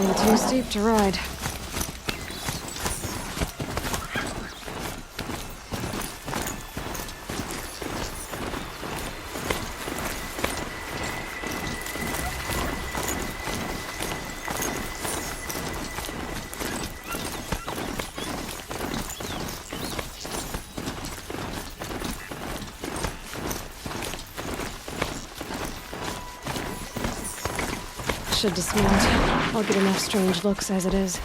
Way too steep to ride. Should dismount. I'll get enough strange looks as it is.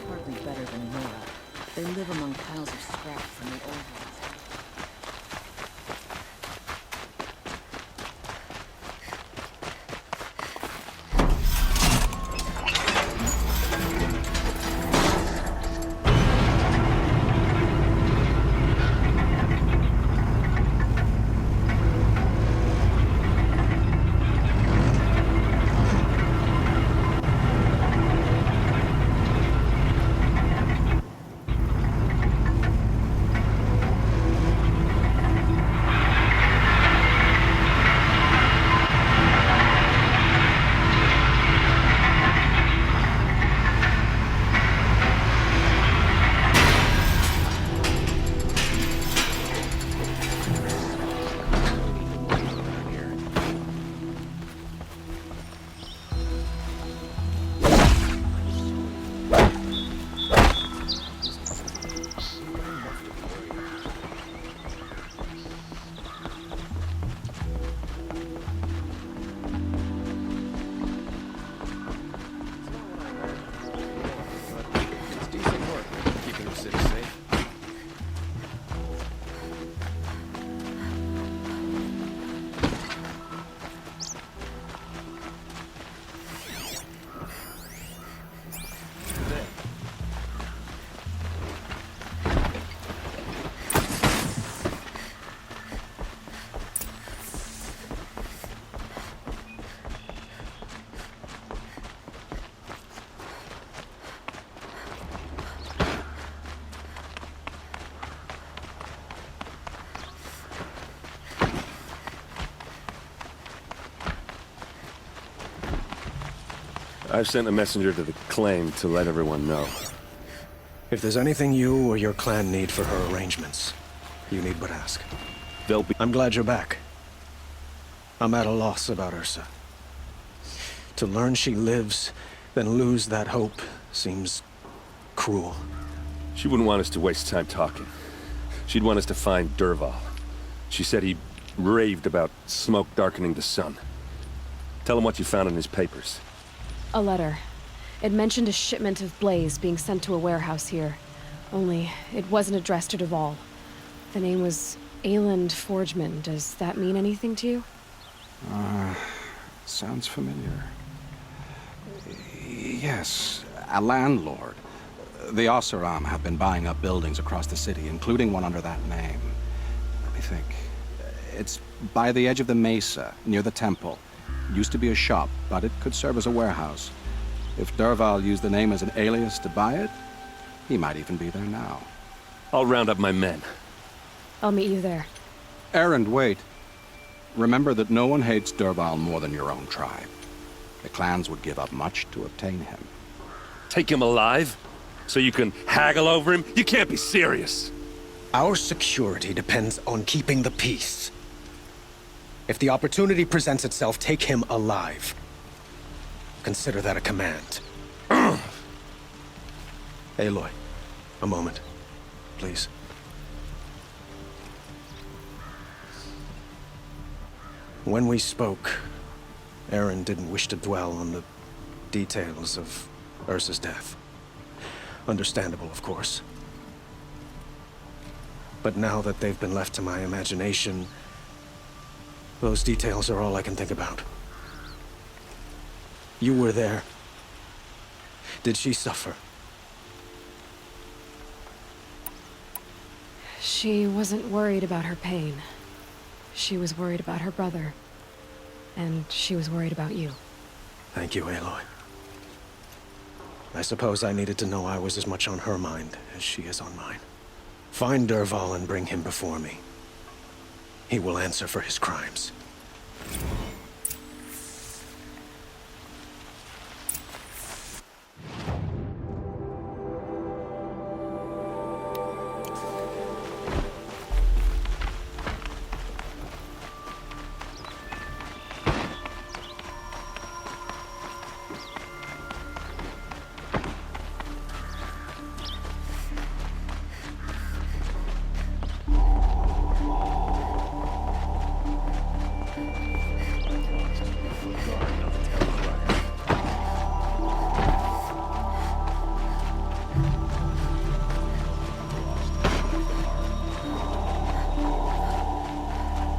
Hardly better than Nora. They live among piles of scrap from the old ones. I've sent a messenger to the claim to let everyone know. If there's anything you or your clan need for her arrangements, you need but ask. They'll be... I'm glad you're back. I'm at a loss about Ursa. To learn she lives, then lose that hope, seems cruel. She wouldn't want us to waste time talking. She'd want us to find Dervahl. She said he raved about smoke darkening the sun. Tell him what you found in his papers. A letter. It mentioned a shipment of blaze being sent to a warehouse here. Only, it wasn't addressed to Dervahl. The name was Ayland Forgeman. Does that mean anything to you? Sounds familiar. Yes, a landlord. The Oseram have been buying up buildings across the city, including one under that name. Let me think. It's by the edge of the mesa, near the temple. Used to be a shop, but it could serve as a warehouse. If Dervahl used the name as an alias to buy it, he might even be there now. I'll round up my men. I'll meet you there. Erend, wait. Remember that no one hates Dervahl more than your own tribe. The clans would give up much to obtain him. Take him alive? So you can haggle over him? You can't be serious! Our security depends on keeping the peace. If the opportunity presents itself, take him alive. Consider that a command. Aloy, a moment, please. When we spoke, Aaron didn't wish to dwell on the details of Ursa's death. Understandable, of course. But now that they've been left to my imagination, those details are all I can think about. You were there. Did she suffer? She wasn't worried about her pain. She was worried about her brother. And she was worried about you. Thank you, Aloy. I suppose I needed to know I was as much on her mind as she is on mine. Find Dervahl and bring him before me. He will answer for his crimes.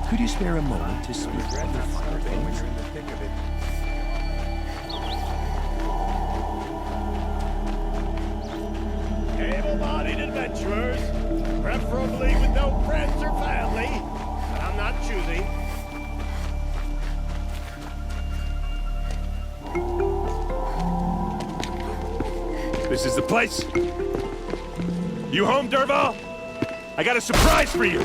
Could you spare a moment to speak of the finer things? Able-bodied adventurers, preferably with no friends or family, but I'm not choosy. This is the place? You home, Dervahl? I got a surprise for you!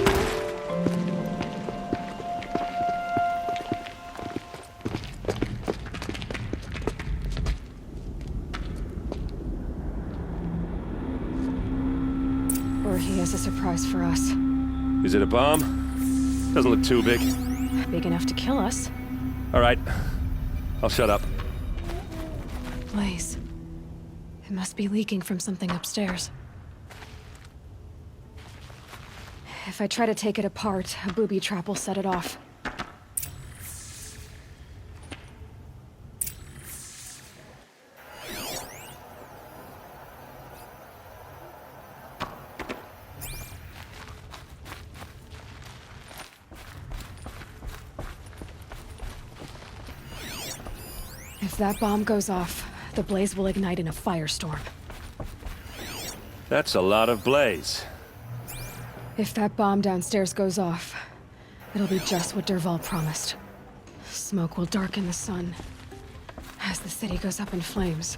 Or he has a surprise for us. Is it a bomb? Doesn't look too big. Big enough to kill us. All right. I'll shut up. Blaze. It must be leaking from something upstairs. If I try to take it apart, a booby trap will set it off. If that bomb goes off, the blaze will ignite in a firestorm. That's a lot of blaze. If that bomb downstairs goes off, it'll be just what Dervahl promised. Smoke will darken the sun. As the city goes up in flames,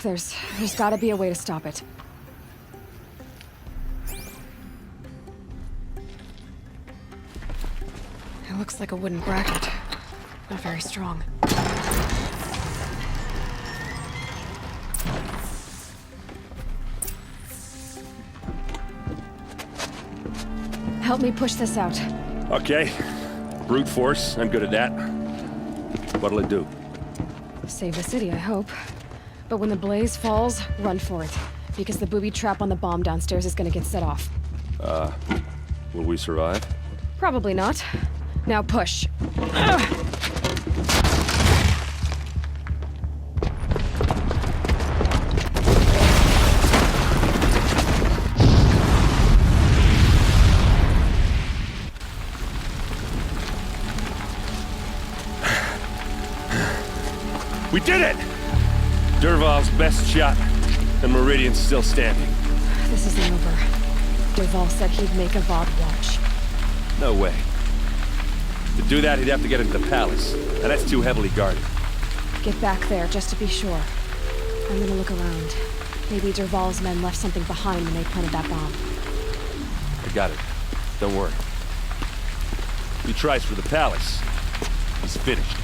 there's gotta be a way to stop it. It looks like a wooden bracket. Not very strong. Help me push this out. Okay. Brute force, I'm good at that. What'll it do? Save the city, I hope. But when the blaze falls, run for it. Because the booby trap on the bomb downstairs is gonna get set off. Will we survive? Probably not. Now push. Ugh. We did it! Dervahl's best shot, and Meridian's still standing. This isn't over. Dervahl said he'd make a Vought watch. No way. To do that, he'd have to get into the palace, and that's too heavily guarded. Get back there, just to be sure. I'm gonna look around. Maybe Dervahl's men left something behind when they planted that bomb. I got it. Don't worry. If he tries for the palace, he's finished.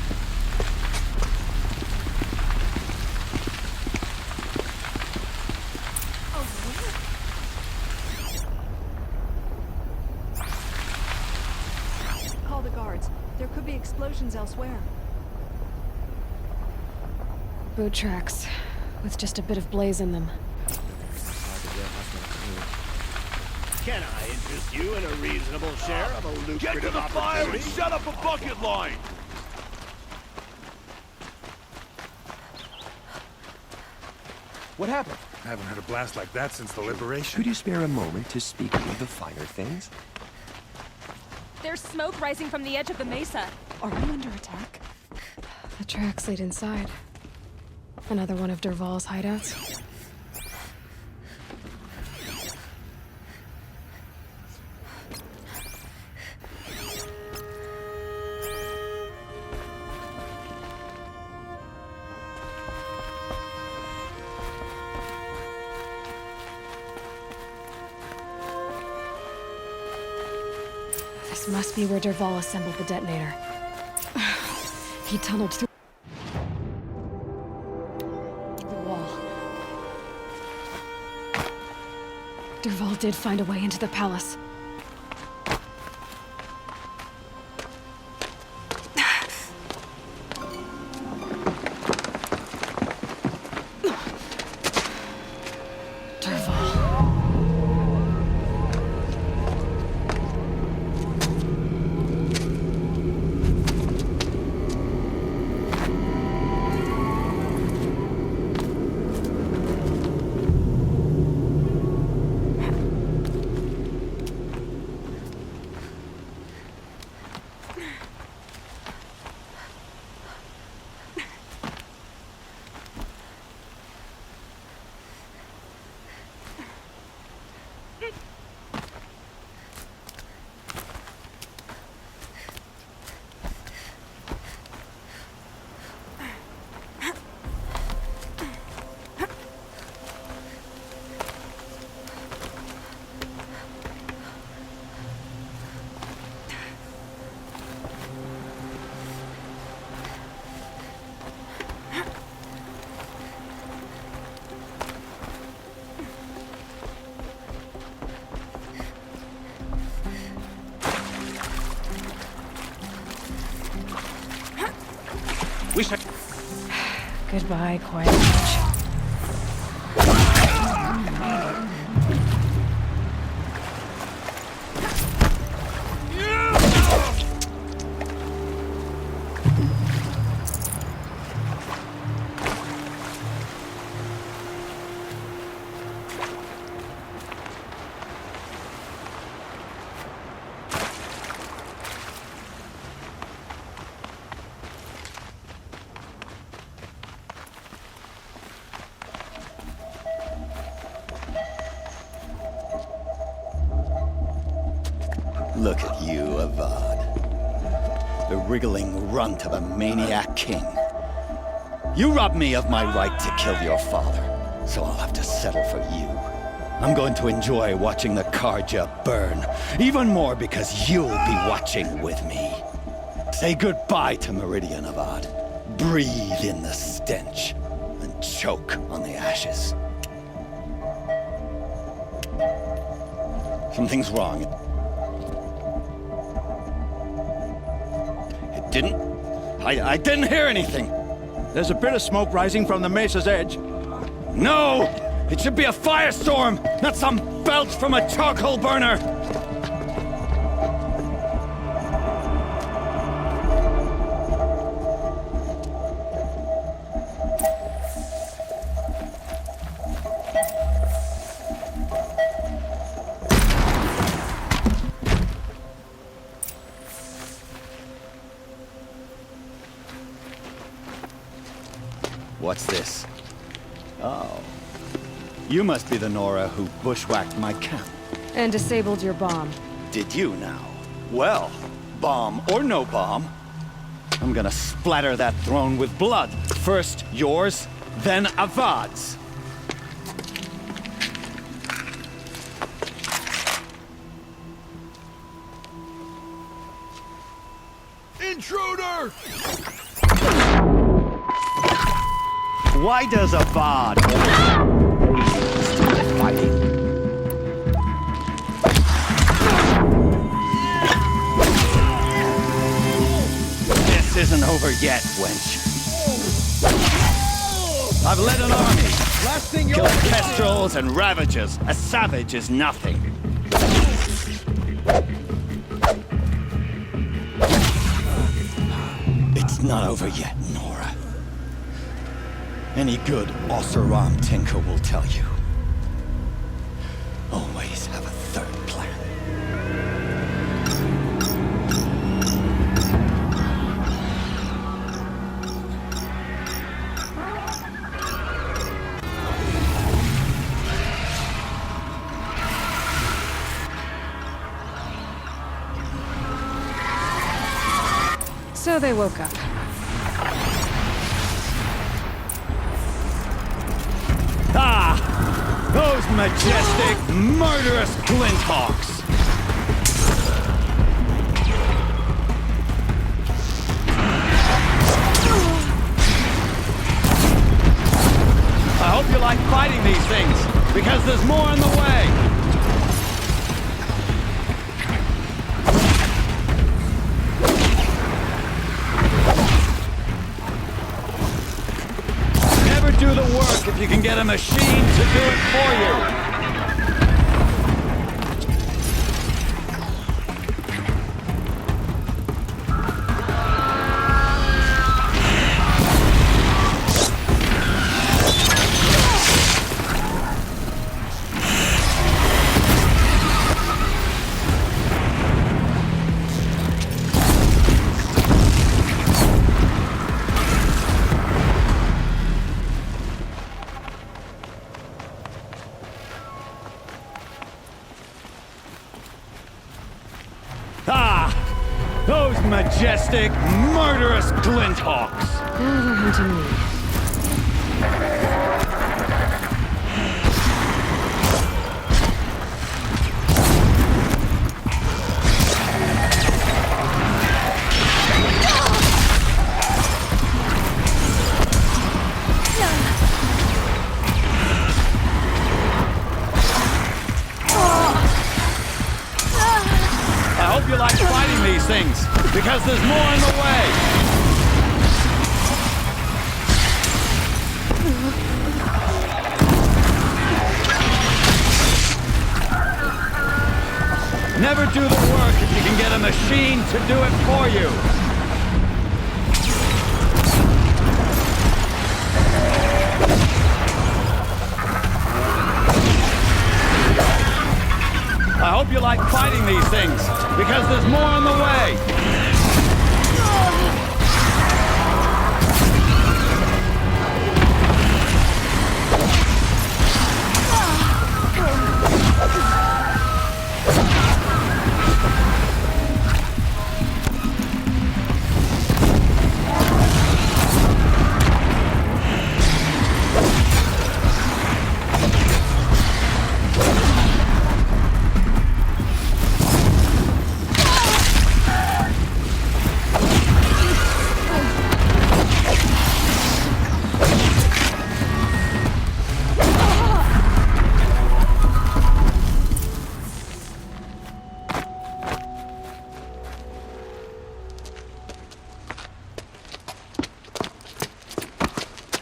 Call the guards. There could be explosions elsewhere. Boot tracks, with just a bit of blaze in them. Can I interest you in a reasonable share of a lucrative Get to the fire and opportunity? set up a bucket line! What happened? I haven't heard a blast like that since the liberation. Could you spare a moment to speak of the finer things? There's smoke rising from the edge of the mesa. Are we under attack? The tracks lead inside. Another one of Dervahl's hideouts. This must be where Dervahl assembled the detonator. He tunneled through the wall. Dervahl did find a way into the palace. We should... Goodbye, quiet village. Look at you, Avad. The wriggling runt of a maniac king. You robbed me of my right to kill your father, so I'll have to settle for you. I'm going to enjoy watching the Karja burn, even more because you'll be watching with me. Say goodbye to Meridian, Avad. Breathe in the stench, and choke on the ashes. Something's wrong. I didn't hear anything. There's a bit of smoke rising from the mesa's edge. No! It should be a firestorm, not some belch from a charcoal burner! What's this? Oh. You must be the Nora who bushwhacked my camp. And disabled your bomb. Did you now? Well, bomb or no bomb, I'm gonna splatter that throne with blood. First yours, then Avad's. Intruder! Why does Avad stupid fighting? This isn't over yet, wench. I've led an army. Killed kestrels and ravagers. A savage is nothing. It's not over yet, Nora. Any good Oseram tinker will tell you. Always have a third plan. So they woke up. Ah! Those majestic, murderous Glinthawks! I hope you like fighting these things, because there's more in the way! Never do the work if you can get a machine to do it for you! Ah! Those majestic, murderous Glinthawks! Now they're hunting me. I hope you like fighting these things, because there's more in the way! Never do the work if you can get a machine to do it for you! I hope you like fighting these things, because there's more in the way!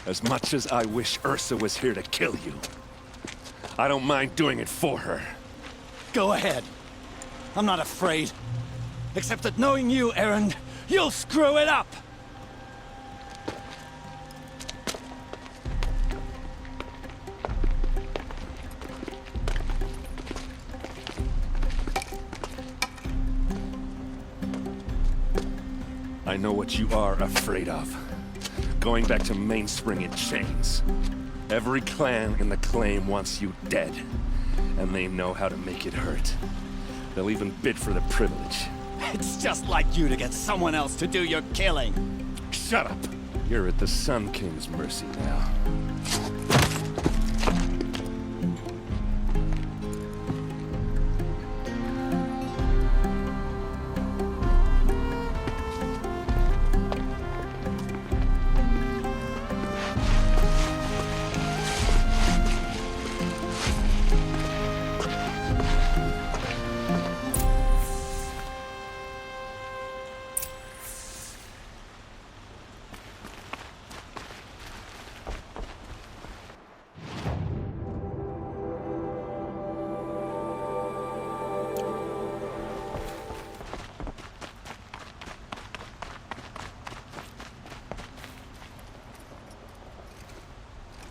As much as I wish Ursa was here to kill you, I don't mind doing it for her. Go ahead. I'm not afraid. Except that knowing you, Erend, you'll screw it up! I know what you are afraid of. Going back to Mainspring in chains. Every clan in the claim wants you dead, and they know how to make it hurt. They'll even bid for the privilege. It's just like you to get someone else to do your killing. Shut up! You're at the Sun King's mercy now.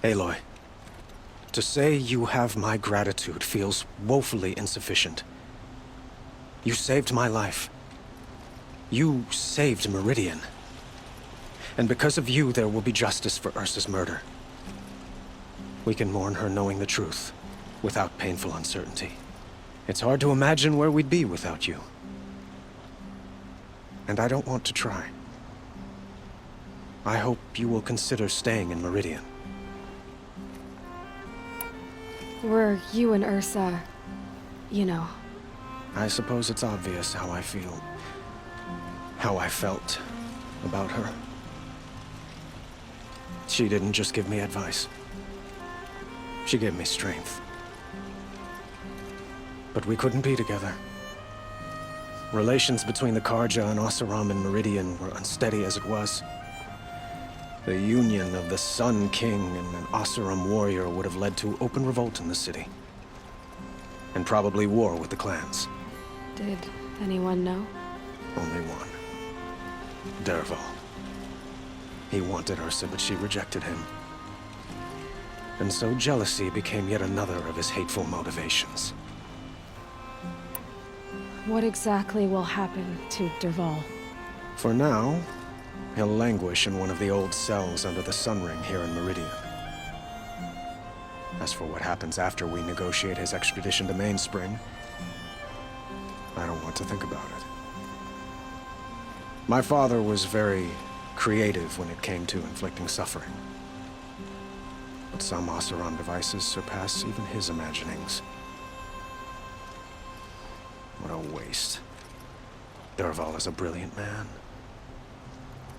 Aloy, to say you have my gratitude feels woefully insufficient. You saved my life. You saved Meridian. And because of you, there will be justice for Ursa's murder. We can mourn her knowing the truth, without painful uncertainty. It's hard to imagine where we'd be without you. And I don't want to try. I hope you will consider staying in Meridian. Were you and Ursa, you know... I suppose it's obvious how I feel. How I felt about her. She didn't just give me advice. She gave me strength. But we couldn't be together. Relations between the Karja and Oseram and Meridian were unsteady as it was. The union of the Sun King and an Oseram warrior would have led to open revolt in the city. And probably war with the clans. Did anyone know? Only one. Dervahl. He wanted Ursa, but she rejected him. And so jealousy became yet another of his hateful motivations. What exactly will happen to Dervahl? For now, he'll languish in one of the old cells under the Sun Ring here in Meridian. As for what happens after we negotiate his extradition to Mainspring, I don't want to think about it. My father was very creative when it came to inflicting suffering. But some Oseram devices surpass even his imaginings. What a waste. Dervahl is a brilliant man.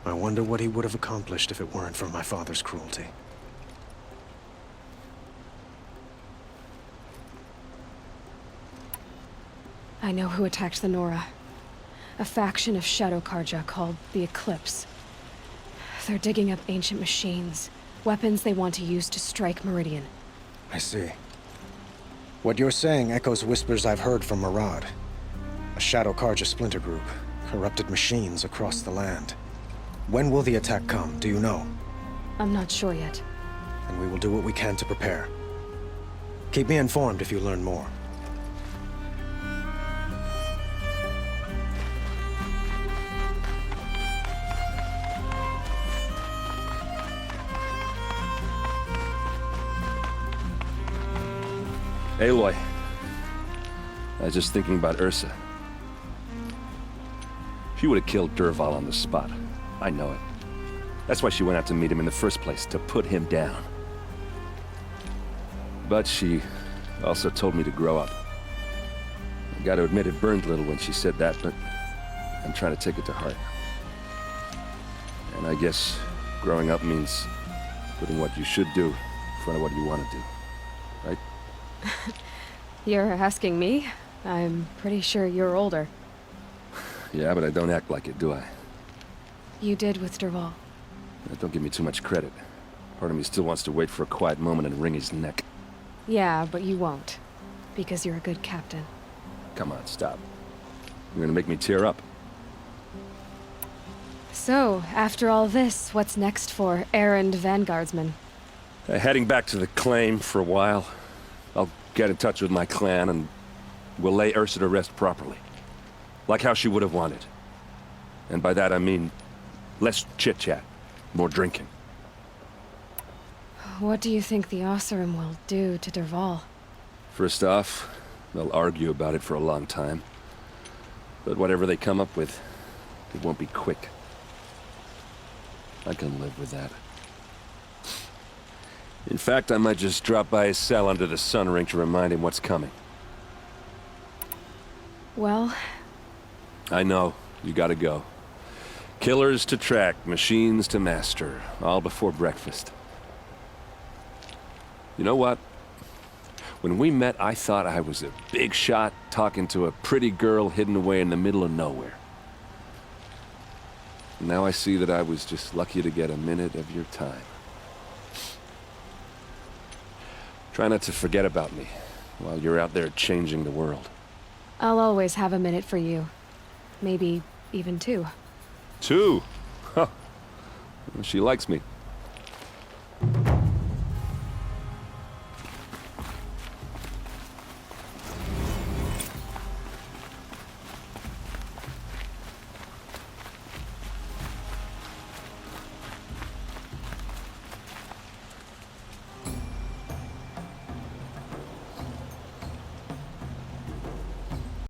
I wonder what he would have accomplished if it weren't for my father's cruelty. I know who attacked the Nora. A faction of Shadow Karja called the Eclipse. They're digging up ancient machines, weapons they want to use to strike Meridian. I see. What you're saying echoes whispers I've heard from Murad. A Shadow Karja splinter group, corrupted machines across the land. When will the attack come, do you know? I'm not sure yet. And we will do what we can to prepare. Keep me informed if you learn more. Aloy, I was just thinking about Ursa. She would have killed Dervahl on the spot. I know it. That's why she went out to meet him in the first place, to put him down. But she also told me to grow up. I gotta admit it burned a little when she said that, but I'm trying to take it to heart. And I guess growing up means putting what you should do in front of what you want to do, right? You're asking me? I'm pretty sure you're older. Yeah, but I don't act like it, do I? You did with Dervahl. Don't give me too much credit. Part of me still wants to wait for a quiet moment and wring his neck. Yeah, but you won't. Because you're a good captain. Come on, stop. You're gonna make me tear up. So, after all this, what's next for errand vanguardsman? Heading back to the claim for a while. I'll get in touch with my clan and we'll lay Ursa to rest properly. Like how she would have wanted. And by that I mean less chit-chat, more drinking. What do you think the Oseram will do to Dervahl? First off, they'll argue about it for a long time. But whatever they come up with, it won't be quick. I can live with that. In fact, I might just drop by his cell under the Sun Ring to remind him what's coming. Well... I know, you gotta go. Killers to track, machines to master, all before breakfast. You know what? When we met, I thought I was a big shot talking to a pretty girl hidden away in the middle of nowhere. Now I see that I was just lucky to get a minute of your time. Try not to forget about me while you're out there changing the world. I'll always have a minute for you. Maybe even two. 2? Huh. She likes me.